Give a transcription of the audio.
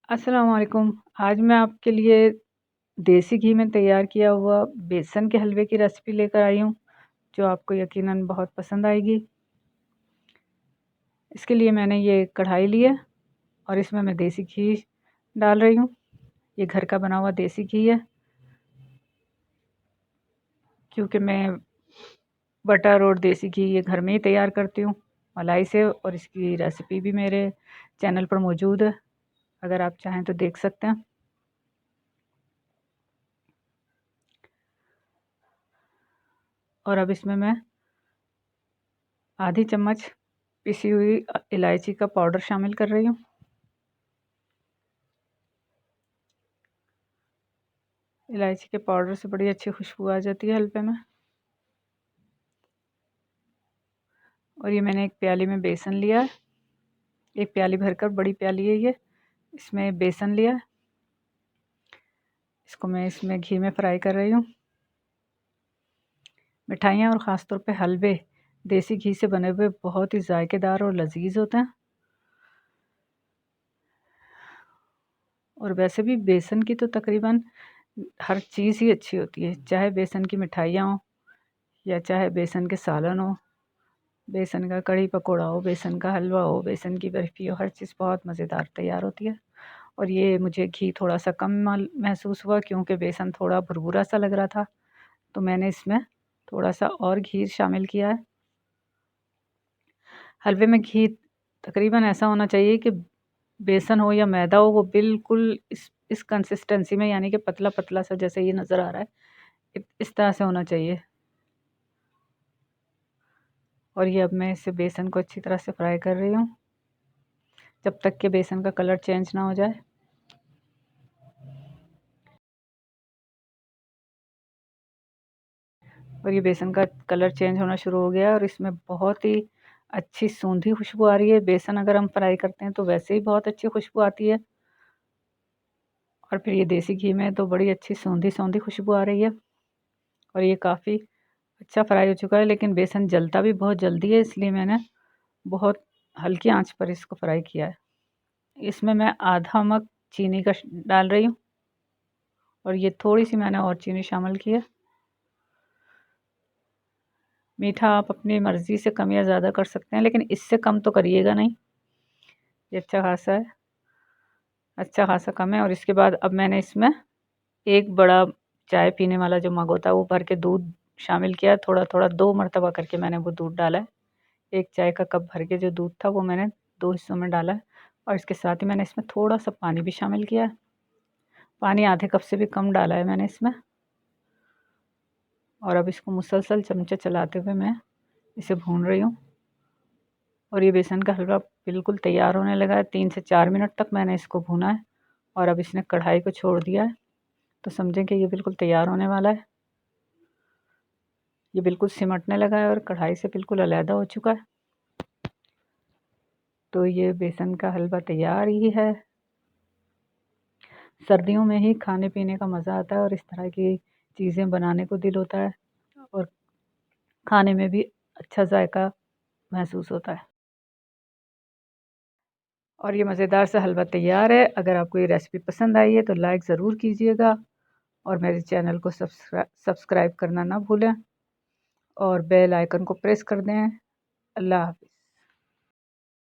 अस्सलाम वालेकुम। आज मैं आपके लिए देसी घी में तैयार किया हुआ बेसन के हलवे की रेसिपी लेकर आई हूँ, जो आपको यकीनन बहुत पसंद आएगी। इसके लिए मैंने ये कढ़ाई ली है और इसमें मैं देसी घी डाल रही हूँ। ये घर का बना हुआ देसी घी है, क्योंकि मैं बटर और देसी घी ये घर में ही तैयार करती हूँ मलाई से, और इसकी रेसिपी भी मेरे चैनल पर मौजूद है, अगर आप चाहें तो देख सकते हैं। और अब इसमें मैं आधी चम्मच पिसी हुई इलायची का पाउडर शामिल कर रही हूँ। इलायची के पाउडर से बड़ी अच्छी खुशबू आ जाती है हलवे में। और ये मैंने एक प्याली में बेसन लिया है, एक प्याली भरकर, बड़ी प्याली है ये। इसमें बेसन लिया है, इसको मैं इसमें घी में फ्राई कर रही हूँ। मिठाइयाँ और ख़ास तौर पे हलवे देसी घी से बने हुए बहुत ही जायकेदार और लजीज होते हैं। और वैसे भी बेसन की तो तकरीबन हर चीज़ ही अच्छी होती है, चाहे बेसन की मिठाइयाँ हो या चाहे बेसन के सालन हो, बेसन का कढ़ी पकौड़ा हो, बेसन का हलवा हो, बेसन की बर्फ़ी हो, हर चीज़ बहुत मज़ेदार तैयार होती है। और ये मुझे घी थोड़ा सा कम महसूस हुआ, क्योंकि बेसन थोड़ा भुरभुरा सा लग रहा था, तो मैंने इसमें थोड़ा सा और घी शामिल किया है। हलवे में घी तकरीबन ऐसा होना चाहिए कि बेसन हो या मैदा हो, वो बिल्कुल इस कंसिस्टेंसी में, यानी कि पतला पतला सा जैसे ये नज़र आ रहा है, इस तरह से होना चाहिए। और ये अब मैं इसे बेसन को अच्छी तरह से फ्राई कर रही हूँ, जब तक कि बेसन का कलर चेंज ना हो जाए। और ये बेसन का कलर चेंज होना शुरू हो गया और इसमें बहुत ही अच्छी सूंधी खुशबू आ रही है। बेसन अगर हम फ्राई करते हैं तो वैसे ही बहुत अच्छी खुशबू आती है, और फिर ये देसी घी में तो बड़ी अच्छी सूंधी सूंधी खुशबू आ रही है। और ये काफ़ी अच्छा फ्राई हो चुका है, लेकिन बेसन जलता भी बहुत जल्दी है, इसलिए मैंने बहुत हल्की आंच पर इसको फ्राई किया है। इसमें मैं आधा मग चीनी का डाल रही हूँ, और ये थोड़ी सी मैंने और चीनी शामिल की है। मीठा आप अपनी मर्ज़ी से कम या ज़्यादा कर सकते हैं, लेकिन इससे कम तो करिएगा नहीं, ये अच्छा खासा है, अच्छा खासा कम है। और इसके बाद अब मैंने इसमें एक बड़ा चाय पीने वाला जो मग होता है वो भर के दूध शामिल किया है। थोड़ा थोड़ा 2 मरतबा करके मैंने वो दूध डाला है। एक चाय का कप भर के जो दूध था वो मैंने 2 हिस्सों में डाला है, और इसके साथ ही मैंने इसमें थोड़ा सा पानी भी शामिल किया है। पानी आधे कप से भी कम डाला है मैंने इसमें। और अब इसको मुसलसल चमचे चलाते हुए मैं इसे भून रही हूँ। और ये बेसन का हलवा बिल्कुल तैयार होने लगा है। 3 से 4 मिनट तक मैंने इसको भूना है, और अब इसने कढ़ाई को छोड़ दिया है, तो समझें कि ये बिल्कुल तैयार होने वाला है। ये बिल्कुल सिमटने लगा है और कढ़ाई से बिल्कुल अलहदा हो चुका है। तो ये बेसन का हलवा तैयार ही है। सर्दियों में ही खाने पीने का मज़ा आता है, और इस तरह की चीज़ें बनाने को दिल होता है, और खाने में भी अच्छा जायका महसूस होता है। और ये मज़ेदार सा हलवा तैयार है। अगर आपको ये रेसिपी पसंद आई है तो लाइक ज़रूर कीजिएगा, और मेरे चैनल को सब्सक्राइब करना ना भूलें, और बेल आइकन को प्रेस कर दें। अल्लाह हाफ़िज़।